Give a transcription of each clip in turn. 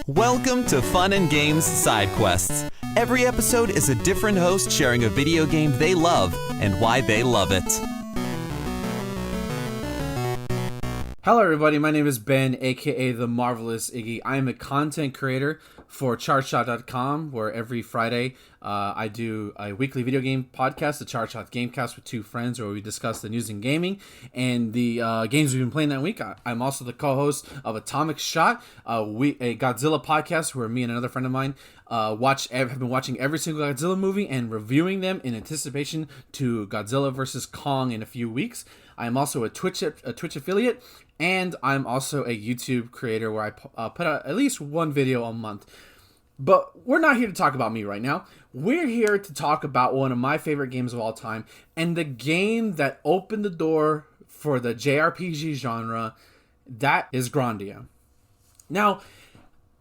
Welcome to Fun and Games Side Quests. Every episode is a different host sharing a video game they love and why they love it. Hello everybody, my name is Ben, aka The Marvelous Iggy. I am a content creator for ChartShot.com, where every Friday I do a weekly video game podcast, the ChartShot Gamecast, with two friends where we discuss the news in gaming and the games we've been playing that week. I'm also the co-host of Atomic Shot, a Godzilla podcast where me and another friend of mine have been watching every single Godzilla movie and reviewing them in anticipation to Godzilla vs. Kong in a few weeks. I am also a Twitch affiliate, and I'm also a YouTube creator where I put out at least one video a month. But we're not here to talk about me right now. We're here to talk about one of my favorite games of all time, and the game that opened the door for the JRPG genre, that is Grandia. Now,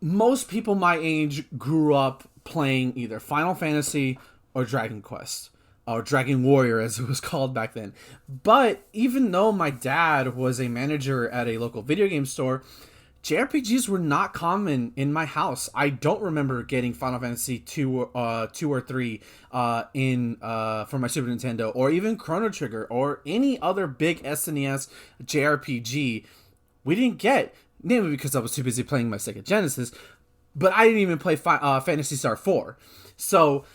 most people my age grew up playing either Final Fantasy or Dragon Quest, or Dragon Warrior as it was called back then. But even though my dad was a manager at a local video game store, JRPGs were not common in my house. I don't remember getting Final Fantasy 2 or 3 for my Super Nintendo, or even Chrono Trigger, or any other big SNES JRPG. We didn't get, namely because I was too busy playing my Sega Genesis, but I didn't even play Phantasy Star 4. So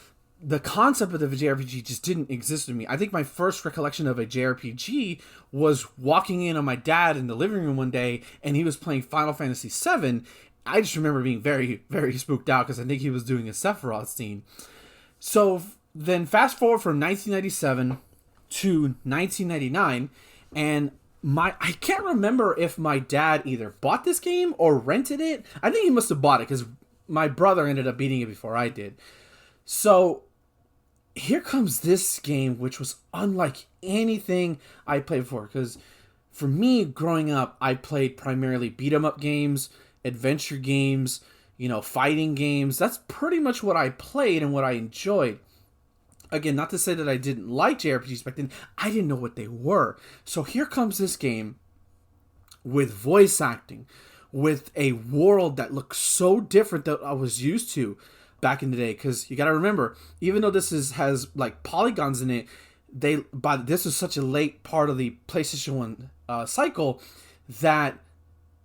the concept of the JRPG just didn't exist to me. I think my first recollection of a JRPG was walking in on my dad in the living room one day, and he was playing Final Fantasy VII. I just remember being very, very spooked out because I think he was doing a Sephiroth scene. So then fast forward from 1997 to 1999, and I can't remember if my dad either bought this game or rented it. I think he must have bought it because my brother ended up beating it before I did. So here comes this game, which was unlike anything I played before. Because for me, growing up, I played primarily beat-em-up games, adventure games, fighting games. That's pretty much what I played and what I enjoyed. Again, not to say that I didn't like JRPGs back then. I didn't know what they were. So here comes this game with voice acting, with a world that looks so different that I was used to back in the day. Because you got to remember, even though this has like polygons in it, this was such a late part of the PlayStation 1 cycle that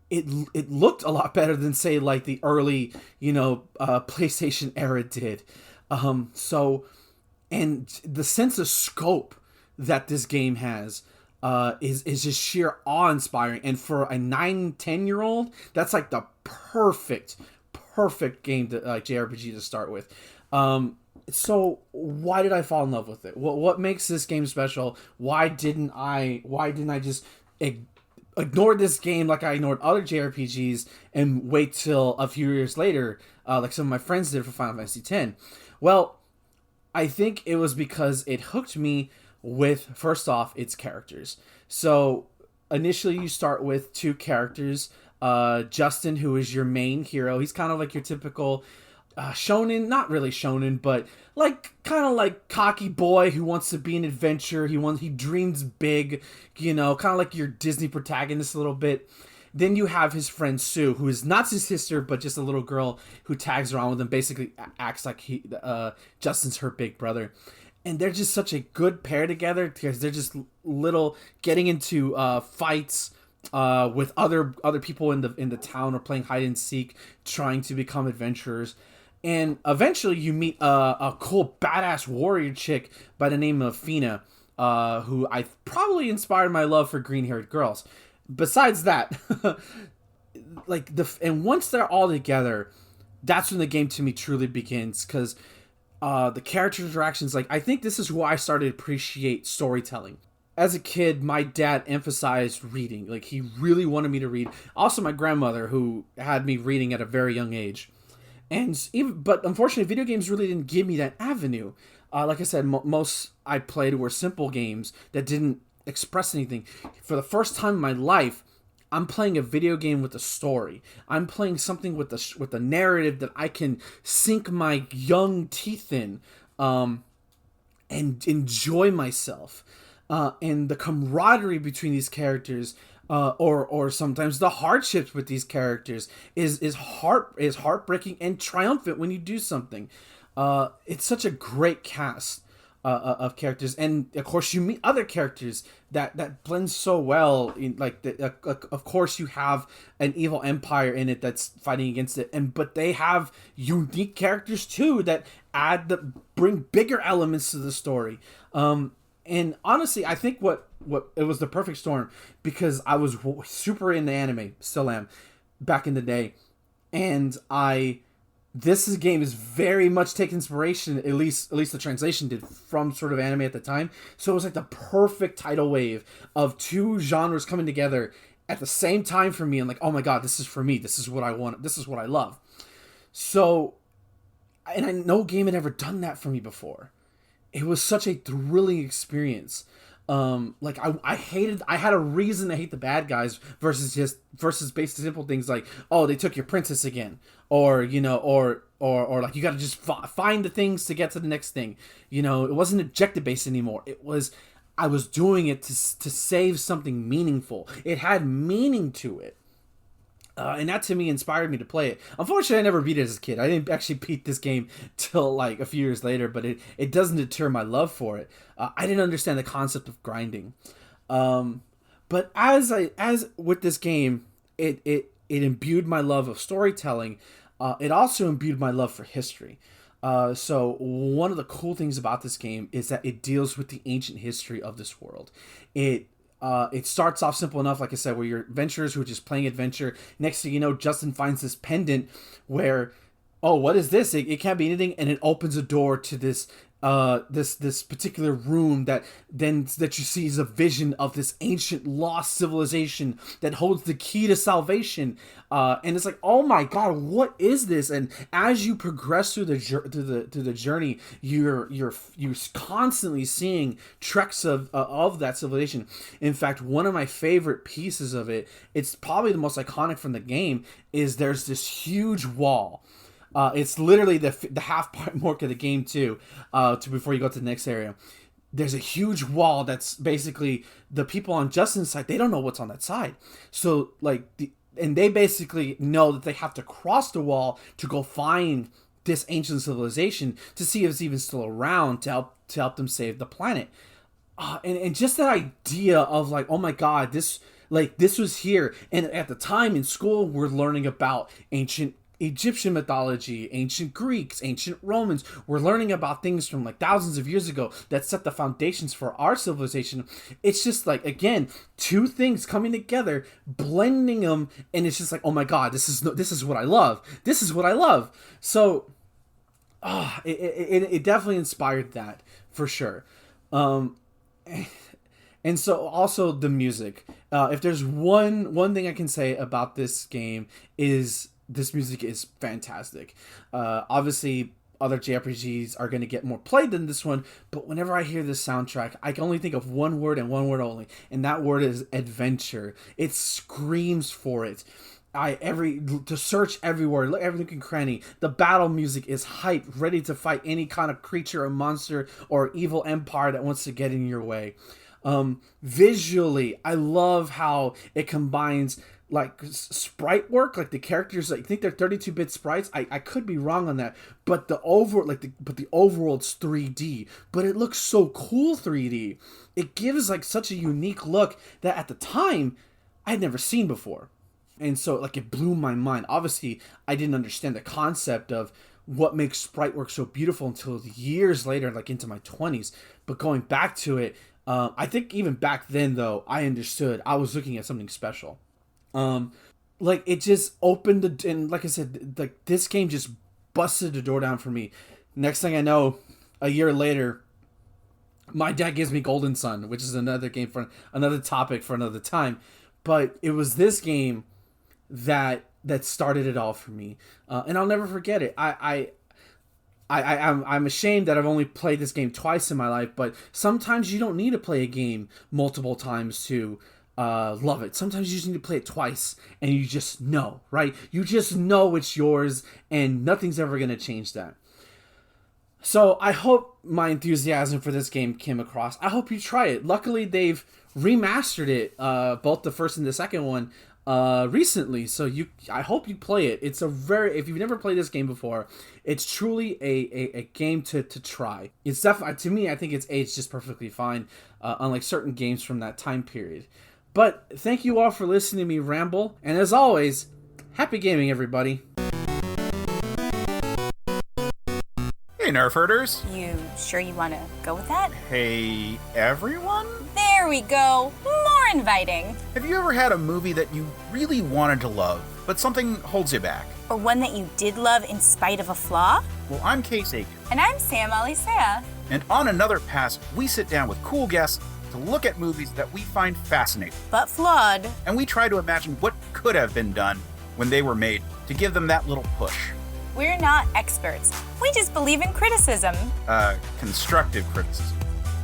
it looked a lot better than, say, like the early PlayStation era did. And the sense of scope that this game has is just sheer awe-inspiring. And for a 9-10-year-old, that's like the perfect game to JRPG to start with. So why did I fall in love with it? What makes this game special? Why didn't I just ignore this game like I ignored other JRPGs and wait till a few years later, like some of my friends did for Final Fantasy X? Well, I think it was because it hooked me with, first off, its characters. So initially you start with two characters. Justin, who is your main hero. He's kind of like your typical shonen, not really shonen, but kind of like cocky boy who wants to be an adventurer. He dreams big, kind of like your Disney protagonist a little bit. Then you have his friend Sue, who is not his sister, but just a little girl who tags around with him, basically acts like Justin's her big brother. And they're just such a good pair together because they're just getting into fights with other people in the town, or playing hide and seek, trying to become adventurers. And eventually you meet a cool badass warrior chick by the name of Fina, who I probably inspired my love for green-haired girls. Besides that, and once they're all together, that's when the game to me truly begins, because the character interactions, I think this is where I started to appreciate storytelling. As a kid, my dad emphasized reading. He really wanted me to read. Also, my grandmother, who had me reading at a very young age. But unfortunately, video games really didn't give me that avenue. Like I said, most I played were simple games that didn't express anything. For the first time in my life, I'm playing a video game with a story. I'm playing something with a narrative that I can sink my young teeth in, and enjoy myself. And the camaraderie between these characters or sometimes the hardships with these characters is heartbreaking and triumphant when you do something. It's such a great cast of characters, and of course you meet other characters that blend so well. Of course you have an evil empire in it that's fighting against it, but they have unique characters too that bring bigger elements to the story. And honestly, I think what it was the perfect storm, because I was super into anime, still am, back in the day, and game is very much take inspiration, at least the translation did, from sort of anime at the time. So it was like the perfect tidal wave of two genres coming together at the same time for me. And like, oh my god, this is for me. This is what I want. This is what I love. So, and I no game had ever done that for me before. It was such a thrilling experience. I had a reason to hate the bad guys versus basic simple things like, oh, they took your princess again, or or like you got to just find the things to get to the next thing. It wasn't objective based anymore. I was doing it to save something meaningful. It had meaning to it. And that to me inspired me to play it. Unfortunately, I never beat it as a kid. I didn't actually beat this game till like a few years later, but it doesn't deter my love for it. I didn't understand the concept of grinding. But as with this game, it imbued my love of storytelling. It also imbued my love for history. So one of the cool things about this game is that it deals with the ancient history of this world. It starts off simple enough, like I said, where you're adventurers who are just playing adventure. Next thing you know, Justin finds this pendant where, oh, what is this? It can't be anything, and it opens a door to this particular room that you see is a vision of this ancient lost civilization that holds the key to salvation. And it's like, oh my god, what is this? And as you progress through the journey, you're constantly seeing treks of that civilization. In fact, one of my favorite pieces of it, it's probably the most iconic from the game, is there's this huge wall. It's literally the half part mark of the game too. Before you go to the next area, there's a huge wall that's basically the people on Justin's side. They don't know what's on that side, so and they basically know that they have to cross the wall to go find this ancient civilization to see if it's even still around to help them save the planet. And just that idea of like, oh my god, this was here. And at the time in school, we're learning about ancient Egyptian mythology, ancient Greeks, ancient Romans. We're learning about things from like thousands of years ago that set the foundations for our civilization. It's just like, again, two things coming together, blending them, and it's just like, oh my god, this is what I love. This is what I love. So, it definitely inspired that for sure. And so also the music. If there's one thing I can say about this game is, this music is fantastic. Obviously, other JRPGs are going to get more played than this one, but whenever I hear this soundtrack, I can only think of one word and one word only, and that word is adventure. It screams for it. To search everywhere, every nook and cranny. The battle music is hype, ready to fight any kind of creature or monster or evil empire that wants to get in your way. Visually, I love how it combines like sprite work, like the characters, I think they're 32-bit sprites. I could be wrong on that, but the overworld's 3D, but it looks so cool 3D. It gives like such a unique look that at the time I had never seen before. And so like it blew my mind. Obviously, I didn't understand the concept of what makes sprite work so beautiful until years later, like into my 20s. But going back to it, I think even back then though, I understood I was looking at something special. Like it just opened and like I said, like this game just busted the door down for me. Next thing I know, a year later, my dad gives me Golden Sun, which is another game for another topic for another time. But it was this game that started it all for me, and I'll never forget it. I'm ashamed that I've only played this game twice in my life, but sometimes you don't need to play a game multiple times to love it. Sometimes you just need to play it twice and you just know, right? You just know it's yours and nothing's ever going to change that. So I hope my enthusiasm for this game came across. I hope you try it. Luckily, they've remastered it, both the first and the second one, recently. So I hope you play it. It's if you've never played this game before, it's truly a game to try. It's definitely, to me, I think it's aged just perfectly fine, unlike certain games from that time period. But thank you all for listening to me ramble, and as always, happy gaming, everybody. Hey, Nerf herders. You sure you want to go with that? Hey, everyone. There we go. More inviting. Have you ever had a movie that you really wanted to love, but something holds you back? Or one that you did love in spite of a flaw? Well, I'm Case Aiken. And I'm Sam Alisea. And on Another Pass, we sit down with cool guests to look at movies that we find fascinating. But flawed. And we try to imagine what could have been done when they were made to give them that little push. We're not experts. We just believe in criticism. Constructive criticism.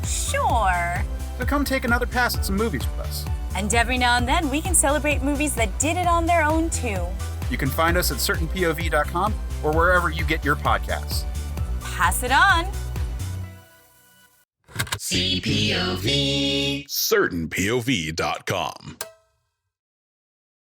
Sure. So come take another pass at some movies with us. And every now and then, we can celebrate movies that did it on their own, too. You can find us at certainpov.com or wherever you get your podcasts. Pass it on. CPOV. certainpov.com.